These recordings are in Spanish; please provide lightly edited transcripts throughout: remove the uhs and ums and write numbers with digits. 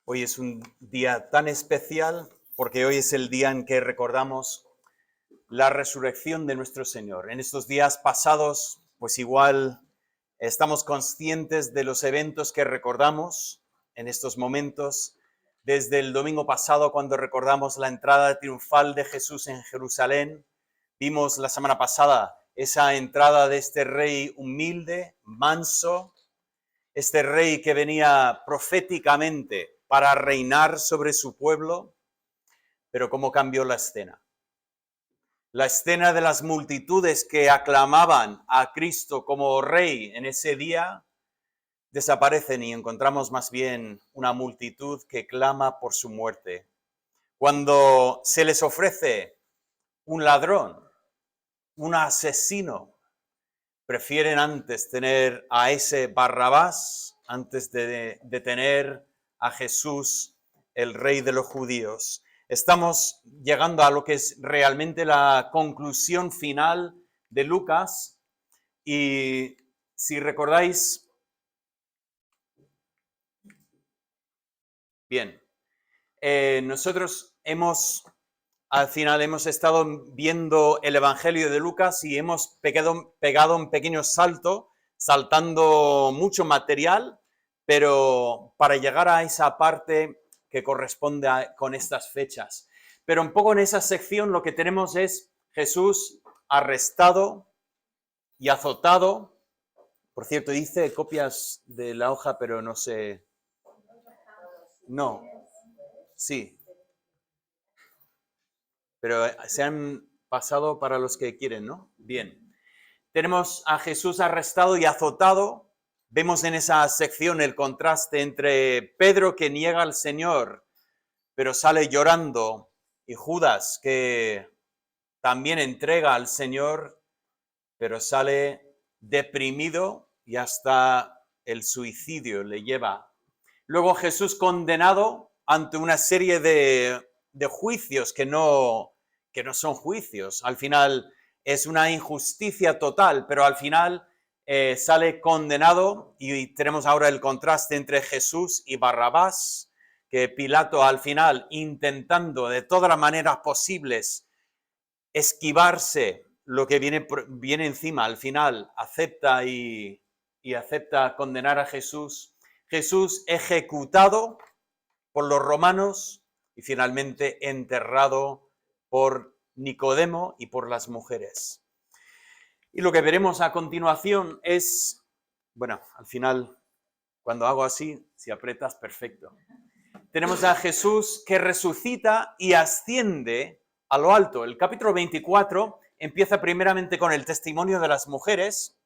Hoy es un día tan especial porque hoy es el día en que recordamos la resurrección de nuestro Señor. En estos días pasados, pues igual estamos conscientes de los eventos que recordamos en estos momentos. Desde el domingo pasado, cuando recordamos la entrada triunfal de Jesús en Jerusalén, vimos la semana pasada esa entrada de este rey humilde, manso, este rey que venía proféticamente para reinar sobre su pueblo, pero cómo cambió la escena. La escena de las multitudes que aclamaban a Cristo como rey en ese día desaparecen y encontramos más bien una multitud que clama por su muerte. Cuando se les ofrece un ladrón, un asesino, prefieren antes tener a ese Barrabás antes de tener a Jesús, el rey de los judíos. Estamos llegando a lo que es realmente la conclusión final de Lucas y si recordáis, bien, nosotros al final hemos estado viendo el Evangelio de Lucas y hemos pegado un pequeño salto, saltando mucho material, pero para llegar a esa parte que corresponde con estas fechas. Pero un poco en esa sección lo que tenemos es Jesús arrestado y azotado. Por cierto, hice copias de la hoja, pero no sé. No, sí. Pero se han pasado para los que quieren, ¿no? Bien. Tenemos a Jesús arrestado y azotado. Vemos en esa sección el contraste entre Pedro que niega al Señor, pero sale llorando, y Judas que también entrega al Señor, pero sale deprimido y hasta el suicidio le lleva. Luego Jesús condenado ante una serie de juicios que no son juicios. Al final es una injusticia total, pero al final sale condenado y tenemos ahora el contraste entre Jesús y Barrabás, que Pilato al final, intentando de todas las maneras posibles esquivarse lo que viene encima, al final acepta y acepta condenar a Jesús. Jesús ejecutado por los romanos y finalmente enterrado por Nicodemo y por las mujeres. Y lo que veremos a continuación es, bueno, al final, cuando hago así, si aprietas, perfecto. Tenemos a Jesús que resucita y asciende a lo alto. El capítulo 24 empieza primeramente con el testimonio de las mujeres,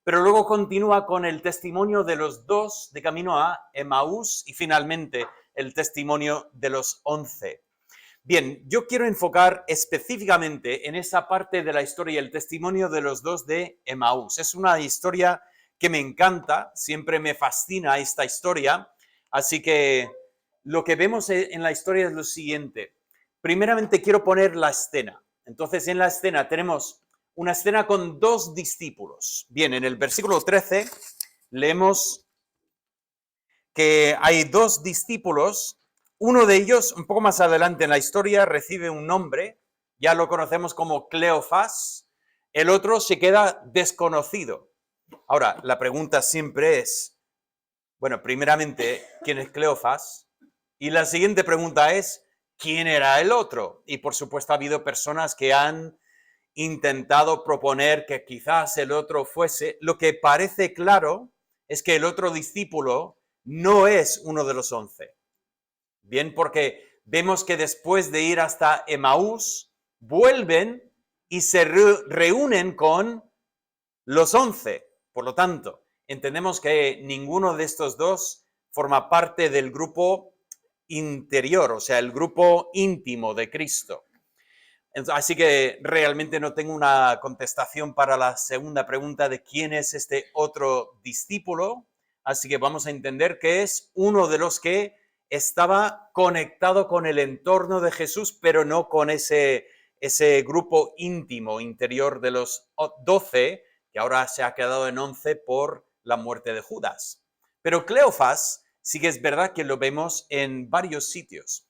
pero luego continúa con el testimonio de los 2 de camino a Emaús y finalmente el testimonio de los 11. Bien, yo quiero enfocar específicamente en esa parte de la historia, el testimonio de los 2 de Emaús. Es una historia que me encanta, siempre me fascina esta historia, así que lo que vemos en la historia es lo siguiente. Primeramente quiero poner la escena. Entonces en la escena tenemos una escena con 2 discípulos. Bien, en el versículo 13 leemos que hay 2 discípulos. Uno de ellos, un poco más adelante en la historia, recibe un nombre, ya lo conocemos como Cleofás. El otro se queda desconocido. Ahora, la pregunta siempre es, bueno, primeramente, ¿quién es Cleofás? Y la siguiente pregunta es, ¿quién era el otro? Y por supuesto ha habido personas que han intentado proponer que quizás el otro fuese. Lo que parece claro es que el otro discípulo no es uno de los 11. Bien, porque vemos que después de ir hasta Emaús, vuelven y se reúnen con los 11. Por lo tanto, entendemos que ninguno de estos 2 forma parte del grupo interior, o sea, el grupo íntimo de Cristo. Así que realmente no tengo una contestación para la segunda pregunta de quién es este otro discípulo. Así que vamos a entender que es uno de los que estaba conectado con el entorno de Jesús, pero no con ese grupo íntimo interior de los 12 que ahora se ha quedado en 11 por la muerte de Judas. Pero Cleofas sí que es verdad que lo vemos en varios sitios.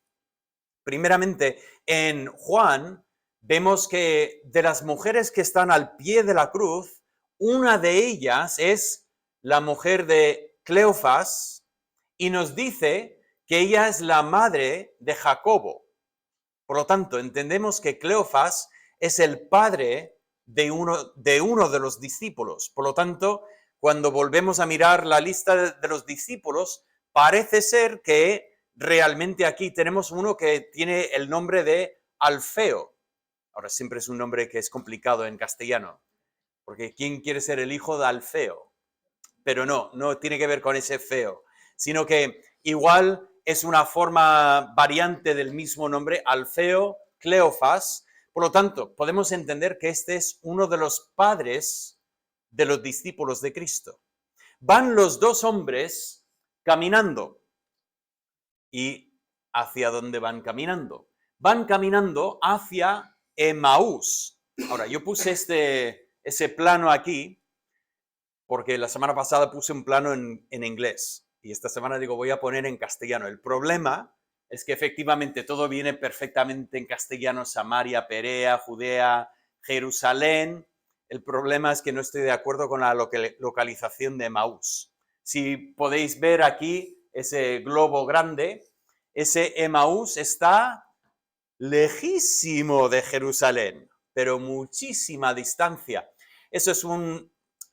Primeramente, en Juan vemos que de las mujeres que están al pie de la cruz, una de ellas es la mujer de Cleofas y nos dice que ella es la madre de Jacobo. Por lo tanto, entendemos que Cleofas es el padre de uno de los discípulos. Por lo tanto, cuando volvemos a mirar la lista de los discípulos, parece ser que realmente aquí tenemos uno que tiene el nombre de Alfeo. Ahora, siempre es un nombre que es complicado en castellano, porque ¿quién quiere ser el hijo de Alfeo? Pero no tiene que ver con ese feo, sino que igual es una forma variante del mismo nombre, Alfeo, Cleofas. Por lo tanto, podemos entender que este es uno de los padres de los discípulos de Cristo. Van los dos hombres caminando. ¿Y hacia dónde van caminando? Van caminando hacia Emaús. Ahora, yo puse ese plano aquí porque la semana pasada puse un plano en inglés y esta semana digo voy a poner en castellano. El problema es que efectivamente todo viene perfectamente en castellano, Samaria, Perea, Judea, Jerusalén. El problema es que no estoy de acuerdo con la localización de Emaús. Si podéis ver aquí ese globo grande, ese Emaús está lejísimo de Jerusalén, pero muchísima distancia. Eso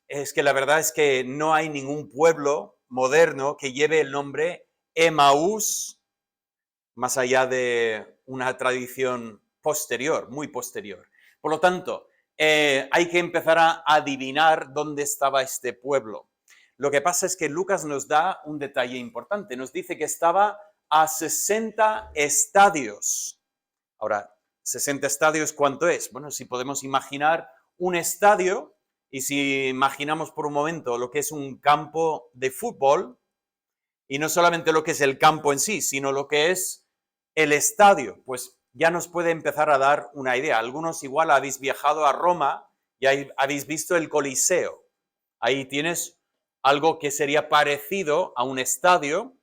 es que la verdad es que no hay ningún pueblo moderno que lleve el nombre Emaús más allá de una tradición posterior, muy posterior. Por lo tanto, hay que empezar a adivinar dónde estaba este pueblo. Lo que pasa es que Lucas nos da un detalle importante. Nos dice que estaba a 60 estadios. Ahora, 60 estadios, ¿cuánto es? Bueno, si podemos imaginar un estadio, y si imaginamos por un momento lo que es un campo de fútbol, y no solamente lo que es el campo en sí, sino lo que es el estadio, pues ya nos puede empezar a dar una idea. Algunos igual habéis viajado a Roma y habéis visto el Coliseo. Ahí tienes algo que sería parecido a un estadio,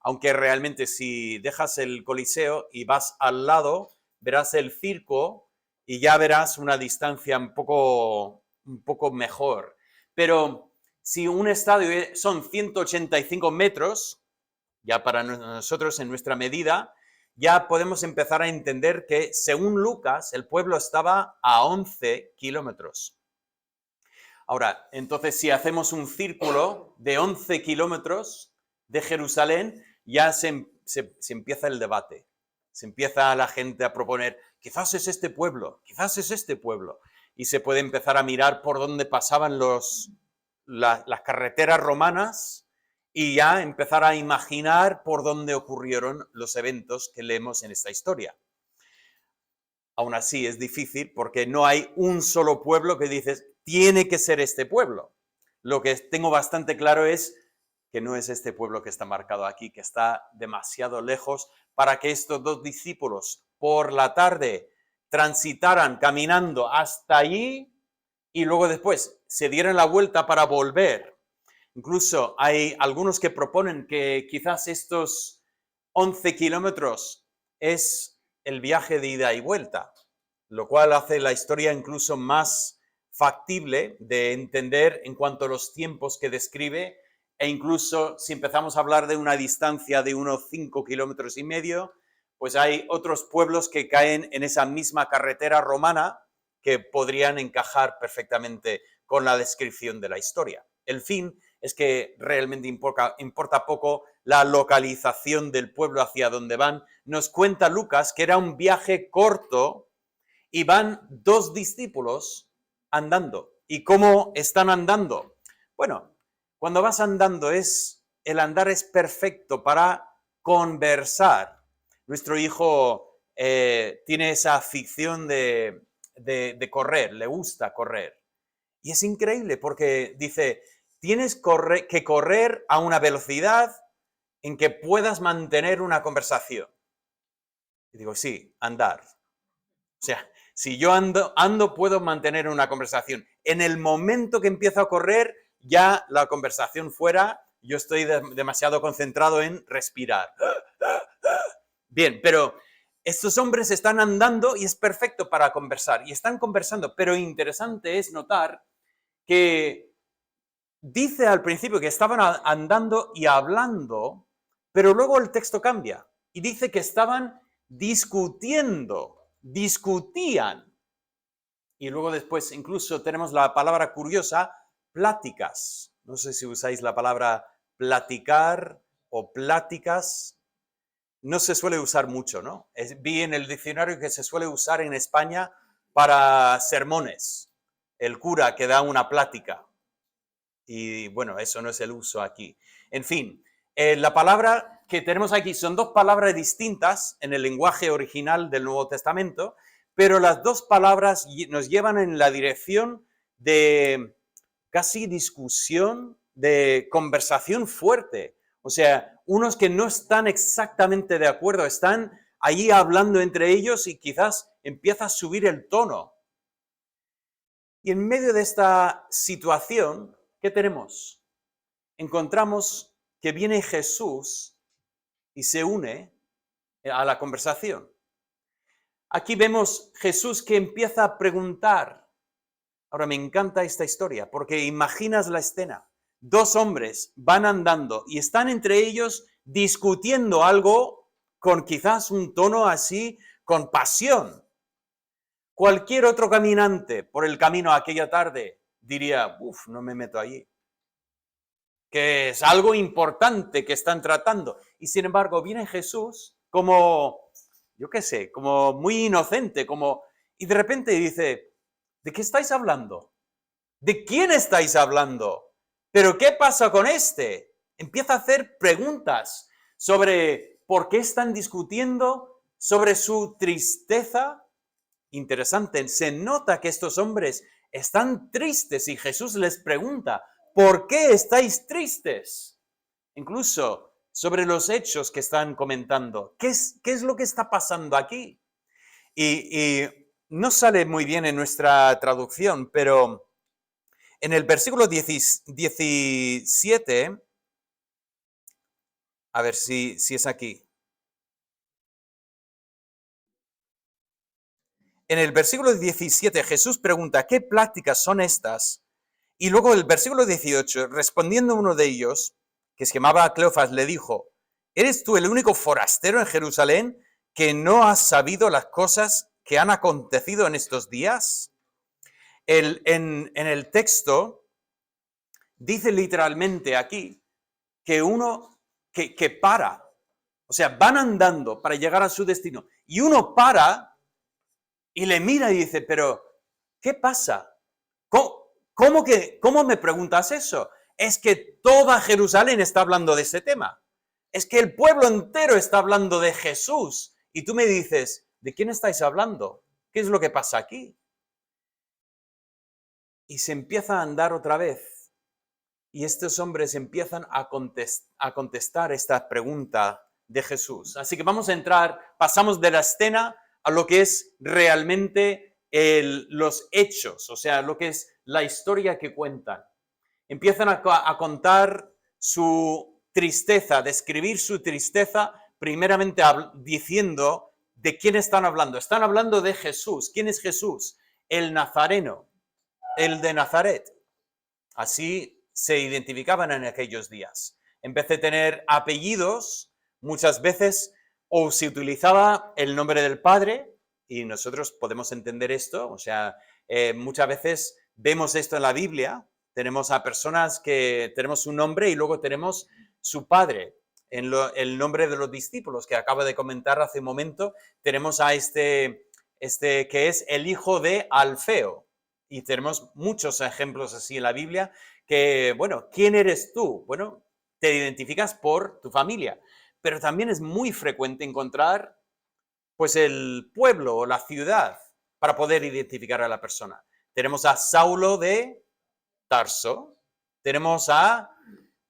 aunque realmente si dejas el Coliseo y vas al lado, verás el circo y ya verás una distancia un poco mejor. Pero si un estadio son 185 metros, ya para nosotros en nuestra medida, ya podemos empezar a entender que según Lucas, el pueblo estaba a 11 kilómetros. Ahora, entonces si hacemos un círculo de 11 kilómetros de Jerusalén, ya se empieza el debate. Se empieza la gente a proponer, quizás es este pueblo, quizás es este pueblo. Y se puede empezar a mirar por dónde pasaban las carreteras romanas y ya empezar a imaginar por dónde ocurrieron los eventos que leemos en esta historia. Aún así es difícil porque no hay un solo pueblo que dices, tiene que ser este pueblo. Lo que tengo bastante claro es que no es este pueblo que está marcado aquí, que está demasiado lejos para que estos dos discípulos por la tarde transitaran caminando hasta allí y luego después se dieran la vuelta para volver. Incluso hay algunos que proponen que quizás estos 11 kilómetros es el viaje de ida y vuelta, lo cual hace la historia incluso más factible de entender en cuanto a los tiempos que describe, e incluso si empezamos a hablar de una distancia de unos 5 kilómetros y medio, pues hay otros pueblos que caen en esa misma carretera romana que podrían encajar perfectamente con la descripción de la historia. El fin es que realmente importa poco la localización del pueblo hacia donde van. Nos cuenta Lucas que era un viaje corto y van dos discípulos andando. ¿Y cómo están andando? Bueno, cuando vas andando el andar es perfecto para conversar. Nuestro hijo tiene esa afición de correr, le gusta correr. Y es increíble porque dice, tienes que correr a una velocidad en que puedas mantener una conversación. Y digo, sí, andar. O sea, Si yo ando, puedo mantener una conversación. En el momento que empiezo a correr, ya la conversación fuera, yo estoy demasiado concentrado en respirar. Bien, pero estos hombres están andando y es perfecto para conversar. Y están conversando, pero interesante es notar que dice al principio que estaban andando y hablando, pero luego el texto cambia y dice que estaban discutiendo, discutían. Y luego después incluso tenemos la palabra curiosa, pláticas. No sé si usáis la palabra platicar o pláticas. No se suele usar mucho, ¿no? Vi en el diccionario que se suele usar en España para sermones. El cura que da una plática. Y bueno, eso no es el uso aquí. En fin, la palabra que tenemos aquí son dos palabras distintas en el lenguaje original del Nuevo Testamento, pero las dos palabras nos llevan en la dirección de casi discusión, de conversación fuerte. O sea, unos que no están exactamente de acuerdo, están allí hablando entre ellos y quizás empieza a subir el tono. Y en medio de esta situación, ¿qué tenemos? Encontramos que viene Jesús y se une a la conversación. Aquí vemos Jesús que empieza a preguntar. Ahora me encanta esta historia porque imaginas la escena. Dos hombres van andando y están entre ellos discutiendo algo con quizás un tono así, con pasión. Cualquier otro caminante por el camino aquella tarde diría, no me meto allí. Que es algo importante que están tratando. Y sin embargo, viene Jesús como, yo qué sé, como muy inocente, y de repente dice, ¿de qué estáis hablando? ¿De quién estáis hablando? ¿Pero qué pasa con este? Empieza a hacer preguntas sobre por qué están discutiendo, sobre su tristeza. Interesante, se nota que estos hombres están tristes y Jesús les pregunta, ¿por qué estáis tristes? Incluso sobre los hechos que están comentando. ¿Qué es lo que está pasando aquí? Y no sale muy bien en nuestra traducción, pero en el versículo 17, a ver si es aquí. En el versículo 17 Jesús pregunta, ¿qué pláticas son estas? Y luego el versículo 18, respondiendo uno de ellos, que se llamaba Cleofas, le dijo, ¿eres tú el único forastero en Jerusalén que no has sabido las cosas que han acontecido en estos días? En el texto dice literalmente aquí que uno que para, o sea, van andando para llegar a su destino, y uno para y le mira y dice, pero, ¿qué pasa? ¿Cómo me preguntas eso? Es que toda Jerusalén está hablando de ese tema. Es que el pueblo entero está hablando de Jesús. Y tú me dices, ¿de quién estáis hablando? ¿Qué es lo que pasa aquí? Y se empieza a andar otra vez. Y estos hombres empiezan a contestar esta pregunta de Jesús. Así que vamos a entrar, pasamos de la escena a lo que es realmente los hechos, o sea, lo que es la historia que cuentan. Empiezan a contar su tristeza, describir su tristeza, primeramente diciendo de quién están hablando. Están hablando de Jesús. ¿Quién es Jesús? El Nazareno, el de Nazaret. Así se identificaban en aquellos días. En vez de tener apellidos, muchas veces o se utilizaba el nombre del padre, y nosotros podemos entender esto, o sea, muchas veces vemos esto en la Biblia, tenemos a personas que tenemos un nombre y luego tenemos su padre. En el nombre de los discípulos que acabo de comentar hace un momento, tenemos a este que es el hijo de Alfeo. Y tenemos muchos ejemplos así en la Biblia que, bueno, ¿quién eres tú? Bueno, te identificas por tu familia. Pero también es muy frecuente encontrar pues el pueblo o la ciudad para poder identificar a la persona. Tenemos a Saulo de Tarso, tenemos a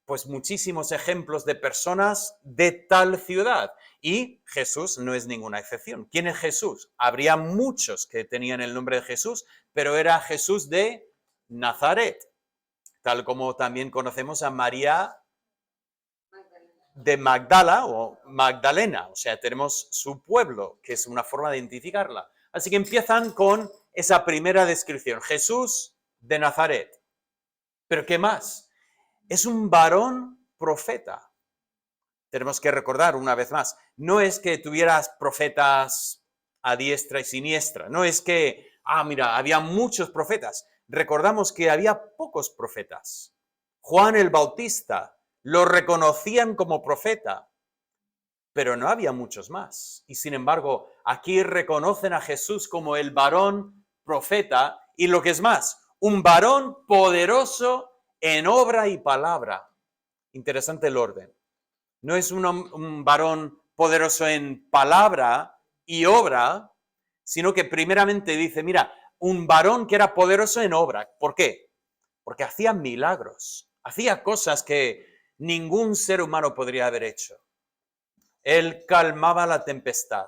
pues muchísimos ejemplos de personas de tal ciudad. Y Jesús no es ninguna excepción. ¿Quién es Jesús? Habría muchos que tenían el nombre de Jesús, pero era Jesús de Nazaret, tal como también conocemos a María de Magdala o Magdalena, o sea, tenemos su pueblo, que es una forma de identificarla. Así que empiezan con esa primera descripción, Jesús de Nazaret. ¿Pero qué más? Es un varón profeta. Tenemos que recordar una vez más, no es que tuvieras profetas a diestra y siniestra, no es que, mira, había muchos profetas. Recordamos que había pocos profetas. Juan el Bautista lo reconocían como profeta, pero no había muchos más. Y sin embargo, aquí reconocen a Jesús como el varón profeta y lo que es más, un varón poderoso en obra y palabra. Interesante el orden. No es un varón poderoso en palabra y obra, sino que primeramente dice, mira, un varón que era poderoso en obra. ¿Por qué? Porque hacía milagros, hacía cosas que ningún ser humano podría haber hecho. Él calmaba la tempestad,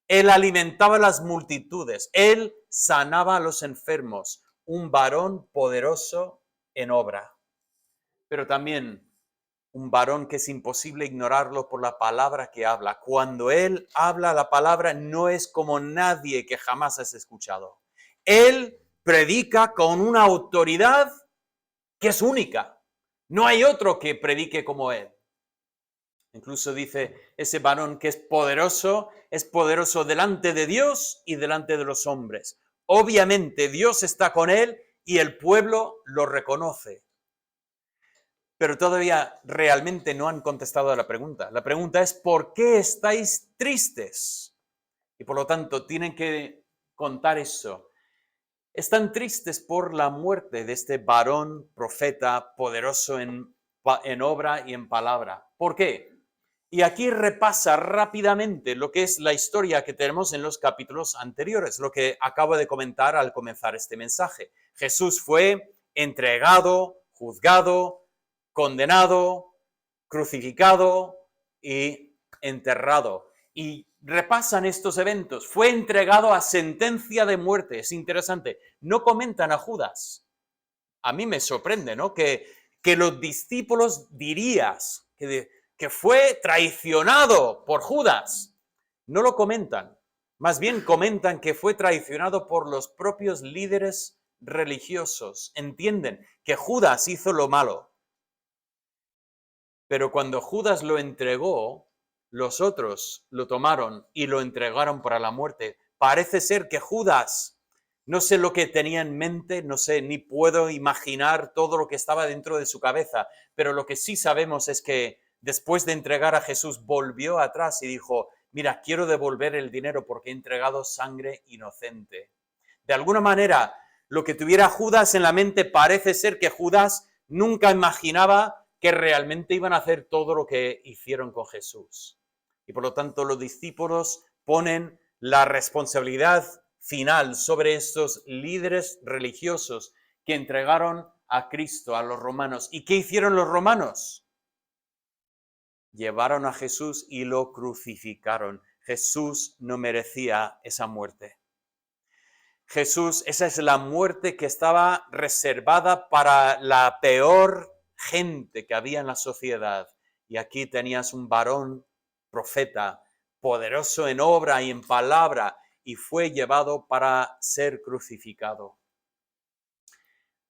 él alimentaba las multitudes, él sanaba a los enfermos, un varón poderoso en obra. Pero también un varón que es imposible ignorarlo por la palabra que habla. Cuando él habla la palabra no es como nadie que jamás has escuchado. Él predica con una autoridad que es única. No hay otro que predique como él. Incluso dice, ese varón que es poderoso delante de Dios y delante de los hombres. Obviamente Dios está con él y el pueblo lo reconoce. Pero todavía realmente no han contestado a la pregunta. La pregunta es, ¿por qué estáis tristes? Y por lo tanto, tienen que contar eso. Están tristes por la muerte de este varón profeta poderoso en obra y en palabra. ¿Por qué? Y aquí repasa rápidamente lo que es la historia que tenemos en los capítulos anteriores, lo que acabo de comentar al comenzar este mensaje. Jesús fue entregado, juzgado, condenado, crucificado y enterrado. Y repasan estos eventos. Fue entregado a sentencia de muerte. Es interesante. No comentan a Judas. A mí me sorprende, ¿no? Que los discípulos dirías que fue traicionado por Judas. No lo comentan. Más bien comentan que fue traicionado por los propios líderes religiosos. Entienden que Judas hizo lo malo. Pero cuando Judas lo entregó, los otros lo tomaron y lo entregaron para la muerte. Parece ser que Judas, no sé lo que tenía en mente, no sé, ni puedo imaginar todo lo que estaba dentro de su cabeza, pero lo que sí sabemos es que después de entregar a Jesús volvió atrás y dijo, mira, quiero devolver el dinero porque he entregado sangre inocente. De alguna manera, lo que tuviera Judas en la mente parece ser que Judas nunca imaginaba que realmente iban a hacer todo lo que hicieron con Jesús. Y por lo tanto los discípulos ponen la responsabilidad final sobre estos líderes religiosos que entregaron a Cristo, a los romanos. ¿Y qué hicieron los romanos? Llevaron a Jesús y lo crucificaron. Jesús no merecía esa muerte. Jesús, esa es la muerte que estaba reservada para la peor gente que había en la sociedad. Y aquí tenías un varón profeta, poderoso en obra y en palabra, y fue llevado para ser crucificado.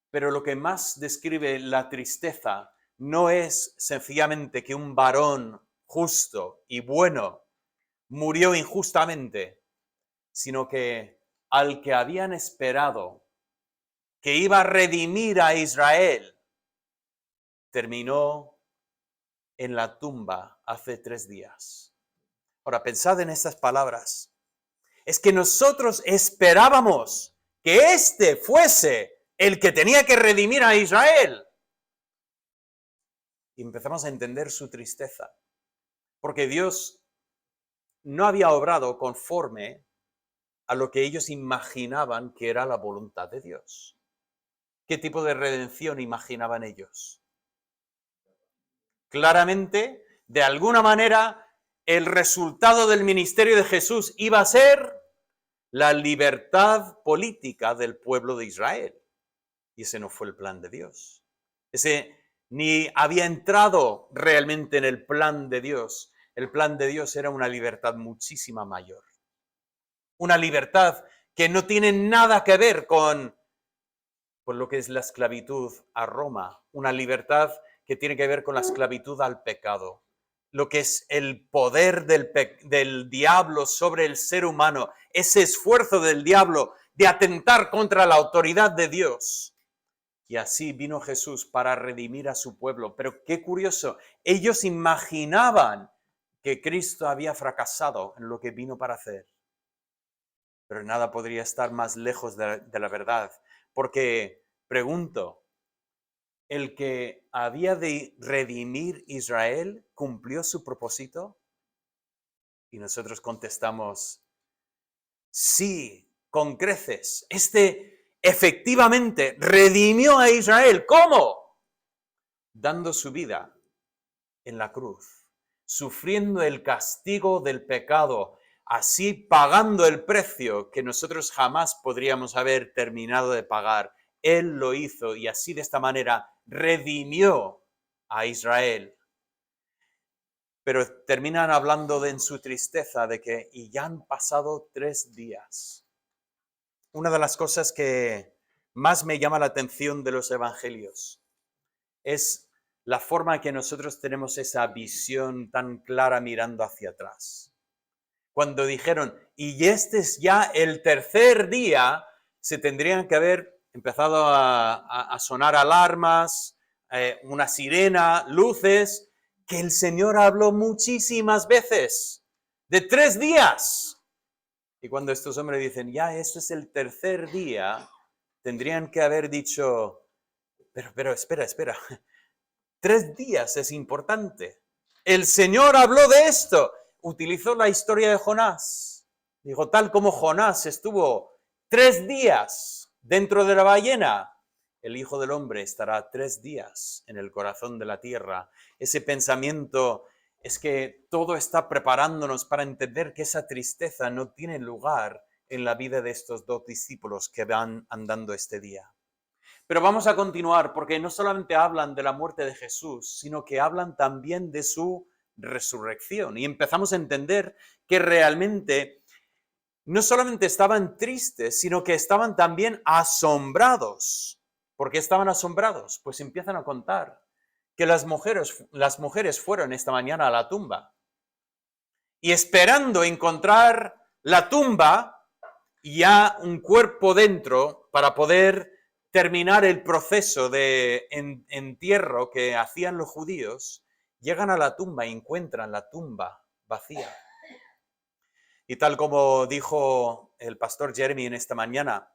Pero lo que más describe la tristeza no es sencillamente que un varón justo y bueno murió injustamente, sino que al que habían esperado que iba a redimir a Israel, terminó en la tumba hace 3 días. Ahora, pensad en estas palabras. Es que nosotros esperábamos que este fuese el que tenía que redimir a Israel. Y empezamos a entender su tristeza, porque Dios no había obrado conforme a lo que ellos imaginaban que era la voluntad de Dios. ¿Qué tipo de redención imaginaban ellos? Claramente, de alguna manera, el resultado del ministerio de Jesús iba a ser la libertad política del pueblo de Israel. Y ese no fue el plan de Dios. Ese ni había entrado realmente en el plan de Dios. El plan de Dios era una libertad muchísima mayor. Una libertad que no tiene nada que ver con lo que es la esclavitud a Roma. Una libertad que tiene que ver con la esclavitud al pecado. Lo que es el poder del diablo sobre el ser humano. Ese esfuerzo del diablo de atentar contra la autoridad de Dios. Y así vino Jesús para redimir a su pueblo. Pero qué curioso, ellos imaginaban que Cristo había fracasado en lo que vino para hacer. Pero nada podría estar más lejos de la verdad. Porque, pregunto, ¿el que había de redimir Israel cumplió su propósito? Y nosotros contestamos, sí, con creces. Efectivamente redimió a Israel. ¿Cómo? Dando su vida en la cruz, sufriendo el castigo del pecado, así pagando el precio que nosotros jamás podríamos haber terminado de pagar. Él lo hizo y así de esta manera redimió a Israel. Pero terminan hablando en su tristeza de que y ya han pasado 3 días. Una de las cosas que más me llama la atención de los evangelios es la forma en que nosotros tenemos esa visión tan clara mirando hacia atrás. Cuando dijeron, y este es ya el 3er día, se tendrían que haber empezado a sonar alarmas, una sirena, luces, que el Señor habló muchísimas veces, de 3 días. Y cuando estos hombres dicen, ya, este es el 3er día, tendrían que haber dicho, pero espera, 3 días es importante. El Señor habló de esto. Utilizó la historia de Jonás. Dijo, tal como Jonás estuvo 3 días dentro de la ballena, el Hijo del Hombre estará 3 días en el corazón de la tierra. Ese pensamiento es que todo está preparándonos para entender que esa tristeza no tiene lugar en la vida de estos 2 discípulos que van andando este día. Pero vamos a continuar porque no solamente hablan de la muerte de Jesús, sino que hablan también de su resurrección. Y empezamos a entender que realmente no solamente estaban tristes, sino que estaban también asombrados. ¿Por qué estaban asombrados? Pues empiezan a contar que las mujeres fueron esta mañana a la tumba y esperando encontrar la tumba y ya un cuerpo dentro para poder terminar el proceso de entierro que hacían los judíos, llegan a la tumba y encuentran la tumba vacía. Y tal como dijo el pastor Jeremy en esta mañana,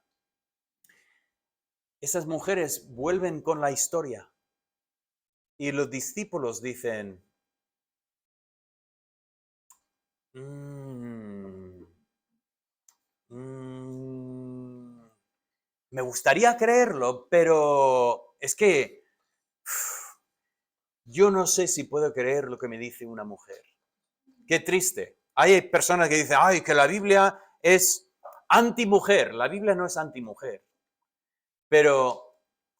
esas mujeres vuelven con la historia y los discípulos dicen, me gustaría creerlo, pero es que yo no sé si puedo creer lo que me dice una mujer. Qué triste. Hay personas que dicen, ay, que la Biblia es antimujer. La Biblia no es antimujer. Pero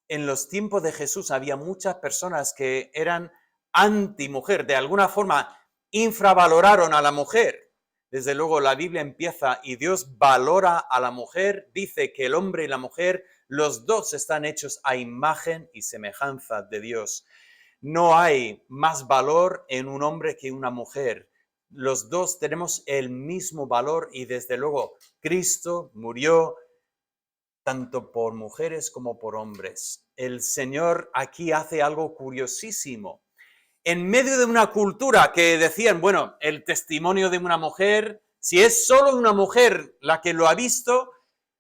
en los tiempos de Jesús había muchas personas que eran antimujer. De alguna forma infravaloraron a la mujer. Desde luego la Biblia empieza y Dios valora a la mujer. Dice que el hombre y la mujer, los dos están hechos a imagen y semejanza de Dios. No hay más valor en un hombre que una mujer. Los dos tenemos el mismo valor y desde luego Cristo murió tanto por mujeres como por hombres. El Señor aquí hace algo curiosísimo. En medio de una cultura que decían, bueno, el testimonio de una mujer, si es solo una mujer la que lo ha visto,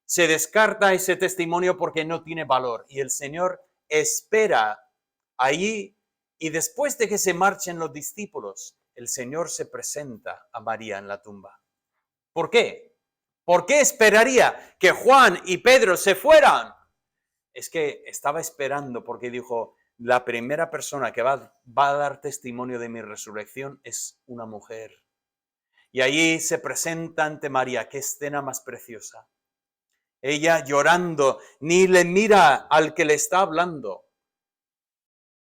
se descarta ese testimonio porque no tiene valor. Y el Señor espera allí y después de que se marchen los discípulos, el Señor se presenta a María en la tumba. ¿Por qué? ¿Por qué esperaría que Juan y Pedro se fueran? Es que estaba esperando porque dijo, la primera persona que va a dar testimonio de mi resurrección es una mujer. Y allí se presenta ante María. Qué escena más preciosa. Ella llorando, ni le mira al que le está hablando.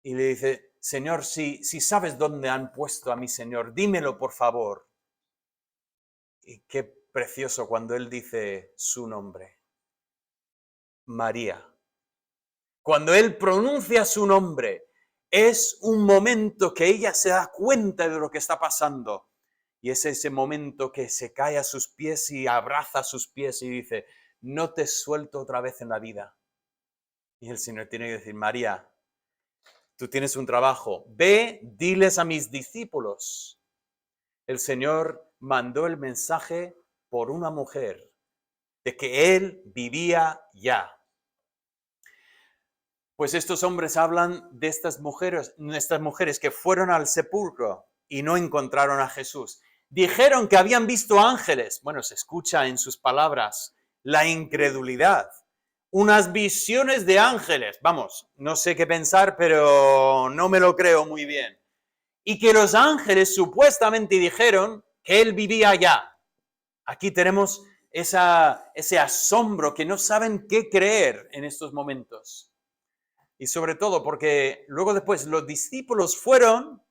Y le dice, Señor, si sabes dónde han puesto a mi Señor, dímelo por favor. Y qué precioso cuando él dice su nombre, María. Cuando él pronuncia su nombre, es un momento que ella se da cuenta de lo que está pasando. Y es ese momento que se cae a sus pies y abraza sus pies y dice, no te suelto otra vez en la vida. Y el Señor tiene que decir, María, tú tienes un trabajo, ve, diles a mis discípulos. El Señor mandó el mensaje por una mujer de que Él vivía ya. Pues estos hombres hablan de estas mujeres que fueron al sepulcro y no encontraron a Jesús. Dijeron que habían visto ángeles. Bueno, se escucha en sus palabras la incredulidad. Unas visiones de ángeles. Vamos, no sé qué pensar, pero no me lo creo muy bien. Y que los ángeles supuestamente dijeron que él vivía allá. Aquí tenemos ese asombro que no saben qué creer en estos momentos. Y sobre todo porque luego después los discípulos fueron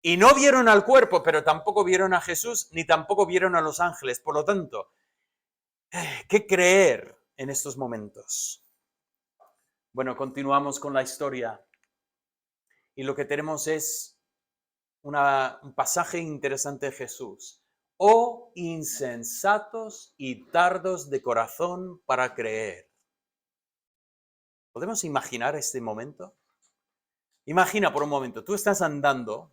y no vieron al cuerpo, pero tampoco vieron a Jesús, ni tampoco vieron a los ángeles. Por lo tanto, ¿qué creer en estos momentos? Bueno, continuamos con la historia. Y lo que tenemos es un pasaje interesante de Jesús. Oh insensatos y tardos de corazón para creer. ¿Podemos imaginar este momento? Imagina por un momento, tú estás andando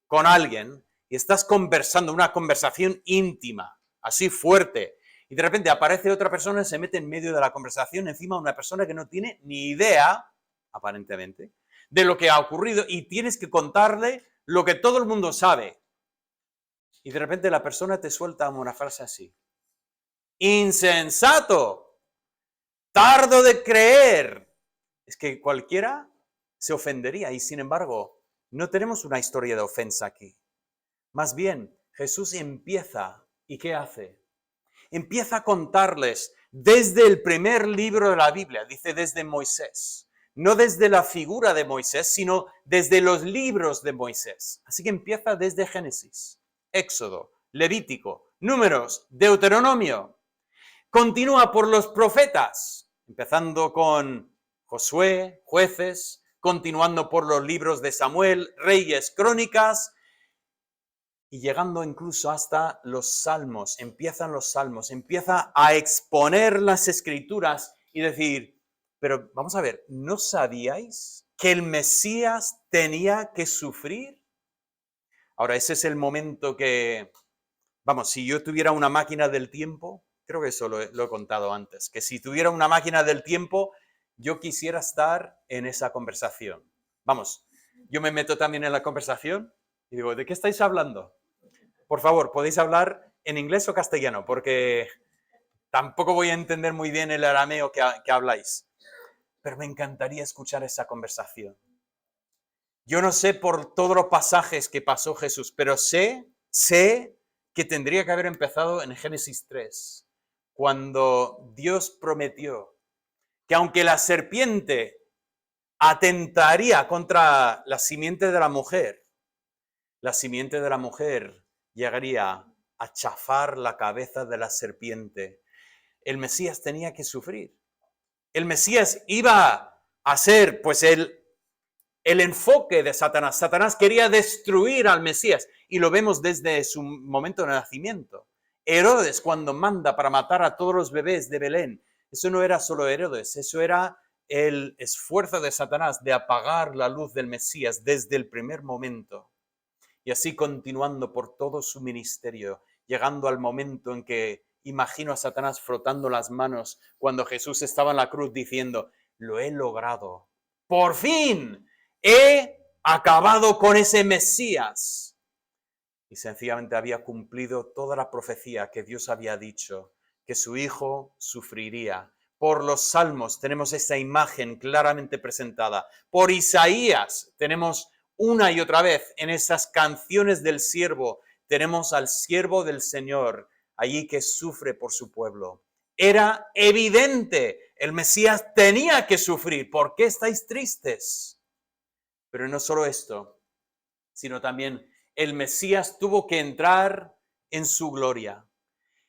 con alguien y estás conversando, una conversación íntima, así fuerte, y de repente aparece otra persona y se mete en medio de la conversación encima de una persona que no tiene ni idea, aparentemente, de lo que ha ocurrido y tienes que contarle lo que todo el mundo sabe. Y de repente la persona te suelta una frase así. Insensato, tardo de creer. Es que cualquiera se ofendería y sin embargo no tenemos una historia de ofensa aquí. Más bien, Jesús empieza, ¿y qué hace? Empieza a contarles desde el primer libro de la Biblia, dice desde Moisés. No desde la figura de Moisés, sino desde los libros de Moisés. Así que empieza desde Génesis, Éxodo, Levítico, Números, Deuteronomio. Continúa por los profetas, empezando con Josué, Jueces, continuando por los libros de Samuel, Reyes, Crónicas, y llegando incluso hasta los salmos. Empiezan los salmos, empieza a exponer las escrituras y decir, pero vamos a ver, ¿no sabíais que el Mesías tenía que sufrir? Ahora, ese es el momento que, vamos, si yo tuviera una máquina del tiempo, creo que eso lo he contado antes, que si tuviera una máquina del tiempo, yo quisiera estar en esa conversación. Vamos, yo me meto también en la conversación y digo, ¿de qué estáis hablando? Por favor, podéis hablar en inglés o castellano, porque tampoco voy a entender muy bien el arameo que habláis. Pero me encantaría escuchar esa conversación. Yo no sé por todos los pasajes que pasó Jesús, pero sé que tendría que haber empezado en Génesis 3, cuando Dios prometió que aunque la serpiente atentaría contra la simiente de la mujer llegaría a chafar la cabeza de la serpiente. El Mesías tenía que sufrir. El Mesías iba a ser, pues, el enfoque de Satanás. Satanás quería destruir al Mesías y lo vemos desde su momento de nacimiento. Herodes, cuando manda para matar a todos los bebés de Belén, eso no era solo Herodes, eso era el esfuerzo de Satanás de apagar la luz del Mesías desde el primer momento. Y así continuando por todo su ministerio, llegando al momento en que imagino a Satanás frotando las manos cuando Jesús estaba en la cruz diciendo, lo he logrado, por fin he acabado con ese Mesías. Y sencillamente había cumplido toda la profecía que Dios había dicho, que su Hijo sufriría. Por los Salmos tenemos esta imagen claramente presentada. Por Isaías tenemos una y otra vez en esas canciones del siervo, tenemos al siervo del Señor allí que sufre por su pueblo. Era evidente, el Mesías tenía que sufrir. ¿Por qué estáis tristes? Pero no solo esto, sino también el Mesías tuvo que entrar en su gloria.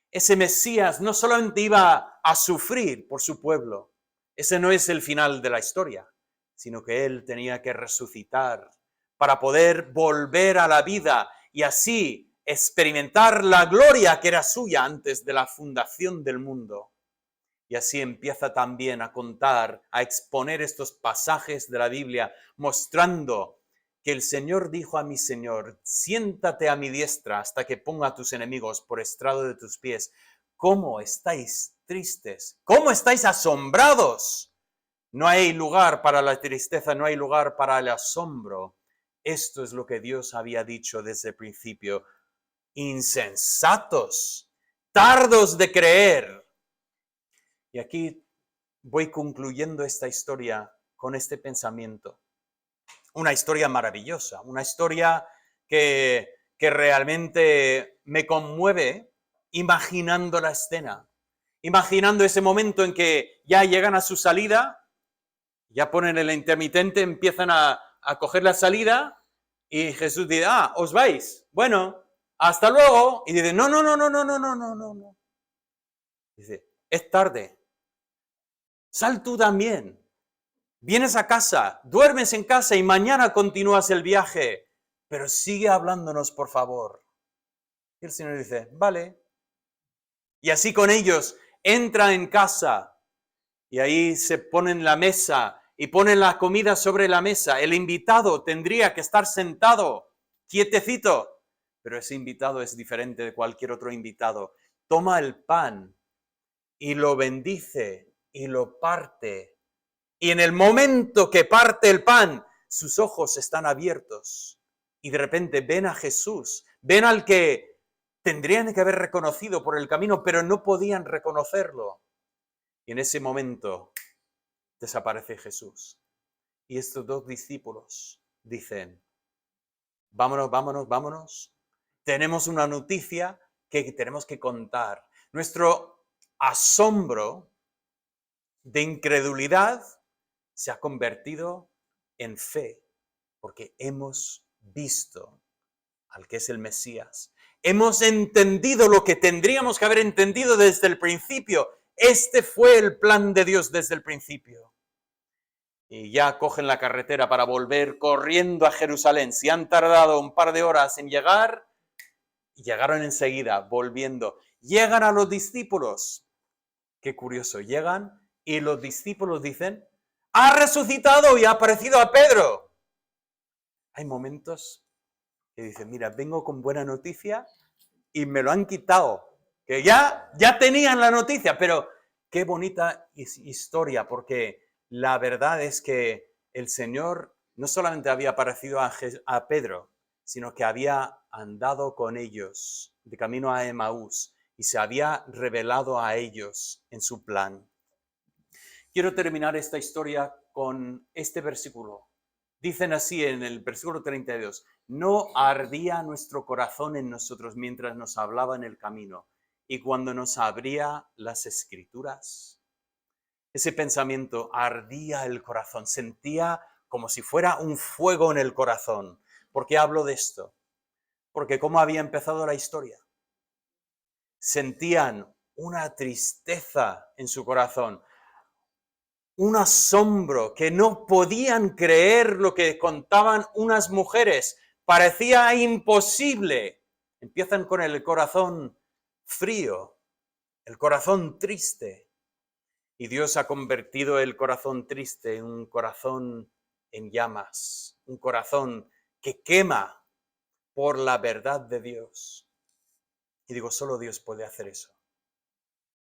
Ese Mesías no solamente iba a sufrir por su pueblo, ese no es el final de la historia, sino que él tenía que resucitar para poder volver a la vida y así experimentar la gloria que era suya antes de la fundación del mundo. Y así empieza también a contar, a exponer estos pasajes de la Biblia, mostrando que el Señor dijo a mi Señor, siéntate a mi diestra hasta que ponga a tus enemigos por estrado de tus pies. ¿Cómo estáis tristes? ¿Cómo estáis asombrados? No hay lugar para la tristeza, no hay lugar para el asombro. Esto es lo que Dios había dicho desde el principio. Insensatos, tardos de creer. Y aquí voy concluyendo esta historia con este pensamiento. Una historia maravillosa, una historia que realmente me conmueve imaginando la escena, imaginando ese momento en que ya llegan a su salida, ya ponen el intermitente, empiezan a coger la salida y Jesús dice, ¿os vais? Bueno, hasta luego. Y dice, no. Dice, es tarde. Sal tú también. Vienes a casa, duermes en casa y mañana continúas el viaje, pero sigue hablándonos, por favor. Y el Señor dice, vale. Y así con ellos entra en casa y ahí se ponen la mesa y ponen la comida sobre la mesa. El invitado tendría que estar sentado, quietecito, pero ese invitado es diferente de cualquier otro invitado. Toma el pan y lo bendice y lo parte. Y en el momento que parte el pan, sus ojos están abiertos y de repente ven a Jesús, ven al que tendrían que haber reconocido por el camino, pero no podían reconocerlo. Y en ese momento desaparece Jesús. Y estos dos discípulos dicen, vámonos. Tenemos una noticia que tenemos que contar. Nuestro asombro de incredulidad se ha convertido en fe, porque hemos visto al que es el Mesías. Hemos entendido lo que tendríamos que haber entendido desde el principio. Este fue el plan de Dios desde el principio. Y ya cogen la carretera para volver corriendo a Jerusalén. Si han tardado un par de horas en llegar, llegaron enseguida, volviendo. Llegan a los discípulos. Qué curioso, llegan y los discípulos dicen, ha resucitado y ha aparecido a Pedro. Hay momentos que dicen, mira, vengo con buena noticia y me lo han quitado. Que ya tenían la noticia, pero qué bonita historia, porque la verdad es que el Señor no solamente había aparecido a Pedro, sino que había andado con ellos de camino a Emaús y se había revelado a ellos en su plan. Quiero terminar esta historia con este versículo. Dicen así en el versículo 32, no ardía nuestro corazón en nosotros mientras nos hablaba en el camino y cuando nos abría las escrituras. Ese pensamiento ardía el corazón, sentía como si fuera un fuego en el corazón. ¿Por qué hablo de esto? Porque ¿cómo había empezado la historia? Sentían una tristeza en su corazón, un asombro, que no podían creer lo que contaban unas mujeres. Parecía imposible. Empiezan con el corazón frío, el corazón triste. Y Dios ha convertido el corazón triste en un corazón en llamas, un corazón que quema por la verdad de Dios. Y digo, solo Dios puede hacer eso.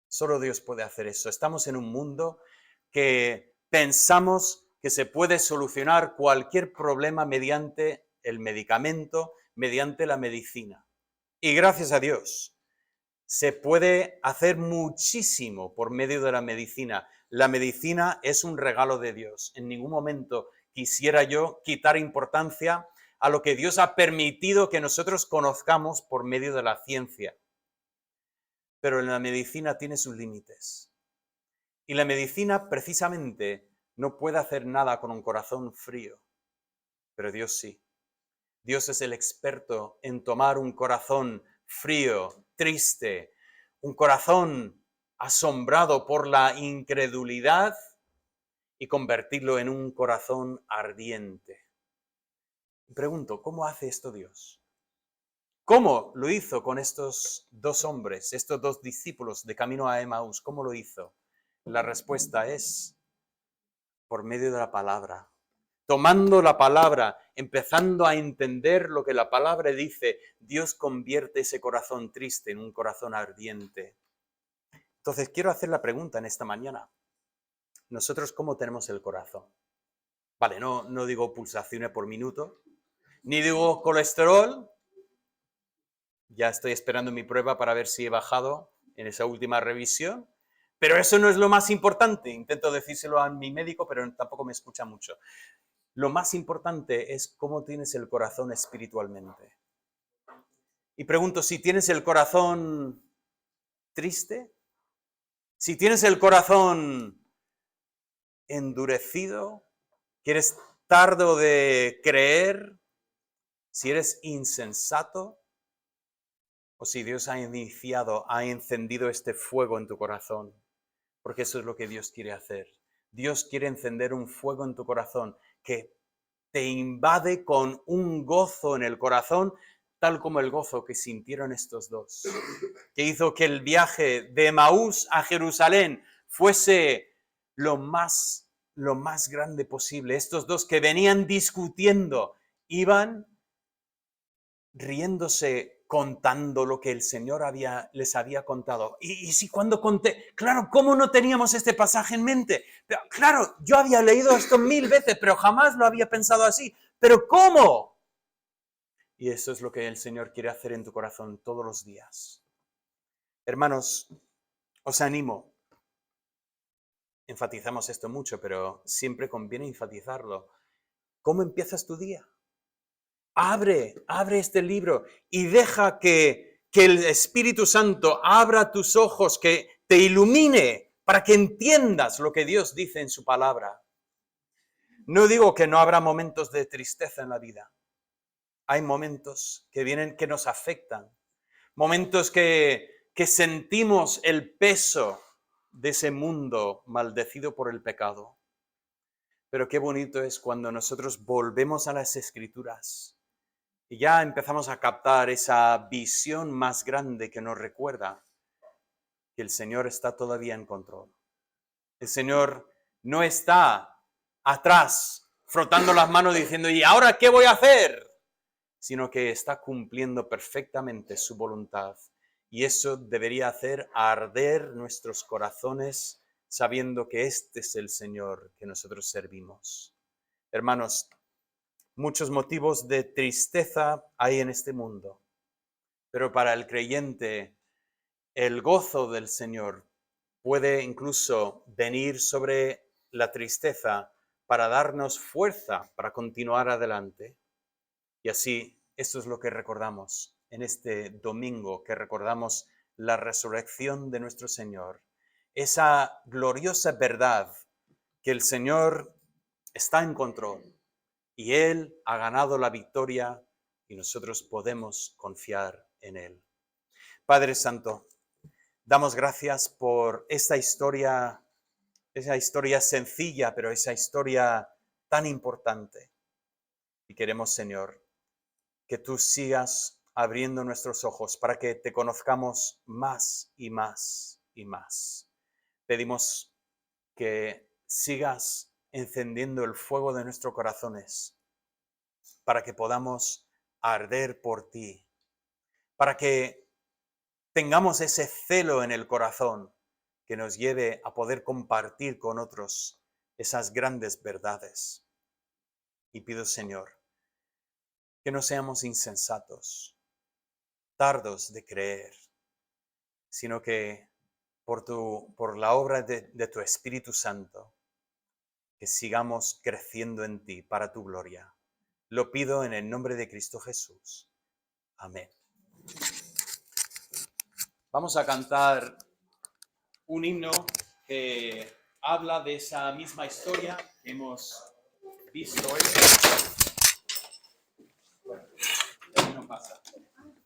Solo Dios puede hacer eso. Estamos en un mundo que pensamos que se puede solucionar cualquier problema mediante el medicamento, mediante la medicina. Y gracias a Dios, se puede hacer muchísimo por medio de la medicina. La medicina es un regalo de Dios. En ningún momento quisiera yo quitar importancia a lo que Dios ha permitido que nosotros conozcamos por medio de la ciencia. Pero la medicina tiene sus límites. Y la medicina precisamente no puede hacer nada con un corazón frío, pero Dios sí. Dios es el experto en tomar un corazón frío, triste, un corazón asombrado por la incredulidad y convertirlo en un corazón ardiente. Pregunto, ¿cómo hace esto Dios? ¿Cómo lo hizo con estos dos hombres, estos dos discípulos de camino a Emaús? ¿Cómo lo hizo? La respuesta es por medio de la palabra. Tomando la palabra, empezando a entender lo que la palabra dice, Dios convierte ese corazón triste en un corazón ardiente. Entonces, quiero hacer la pregunta en esta mañana. ¿Nosotros cómo tenemos el corazón? Vale, no digo pulsaciones por minuto, ni digo colesterol. Ya estoy esperando mi prueba para ver si he bajado en esa última revisión. Pero eso no es lo más importante. Intento decírselo a mi médico, pero tampoco me escucha mucho. Lo más importante es cómo tienes el corazón espiritualmente. Y pregunto, si tienes el corazón triste, si tienes el corazón endurecido, que eres tardo de creer, si eres insensato, o si Dios ha encendido este fuego en tu corazón, porque eso es lo que Dios quiere hacer. Dios quiere encender un fuego en tu corazón que te invade con un gozo en el corazón, tal como el gozo que sintieron estos dos, que hizo que el viaje de Emaús a Jerusalén fuese lo más grande posible. Estos dos que venían discutiendo, iban riéndose, contando lo que el Señor les había contado. Y si cuando conté, claro, ¿cómo no teníamos este pasaje en mente? Pero, claro, yo había leído esto 1000 veces, pero jamás lo había pensado así. ¿Pero cómo? Y eso es lo que el Señor quiere hacer en tu corazón todos los días. Hermanos, os animo. Enfatizamos esto mucho, pero siempre conviene enfatizarlo. ¿Cómo empiezas tu día? Abre este libro y deja que el Espíritu Santo abra tus ojos, que te ilumine para que entiendas lo que Dios dice en su palabra. No digo que no habrá momentos de tristeza en la vida. Hay momentos que vienen que nos afectan, momentos que sentimos el peso de ese mundo maldecido por el pecado. Pero qué bonito es cuando nosotros volvemos a las Escrituras y ya empezamos a captar esa visión más grande que nos recuerda que el Señor está todavía en control. El Señor no está atrás frotando las manos diciendo, ¿y ahora qué voy a hacer? Sino que está cumpliendo perfectamente su voluntad. Y eso debería hacer arder nuestros corazones sabiendo que este es el Señor que nosotros servimos. Hermanos, muchos motivos de tristeza hay en este mundo, pero para el creyente el gozo del Señor puede incluso venir sobre la tristeza para darnos fuerza para continuar adelante. Y así, esto es lo que recordamos en este domingo, que recordamos la resurrección de nuestro Señor. Esa gloriosa verdad que el Señor está en control y Él ha ganado la victoria y nosotros podemos confiar en Él. Padre Santo, damos gracias por esa historia sencilla, pero esa historia tan importante. Y queremos, Señor, que tú sigas abriendo nuestros ojos para que te conozcamos más y más y más. Pedimos que sigas encendiendo el fuego de nuestros corazones para que podamos arder por ti, para que tengamos ese celo en el corazón que nos lleve a poder compartir con otros esas grandes verdades. Y pido, Señor, que no seamos insensatos, tardos de creer, sino que por la obra de tu Espíritu Santo, que sigamos creciendo en ti para tu gloria. Lo pido en el nombre de Cristo Jesús. Amén. Vamos a cantar un himno que habla de esa misma historia que hemos visto hoy. Bueno, no pasa.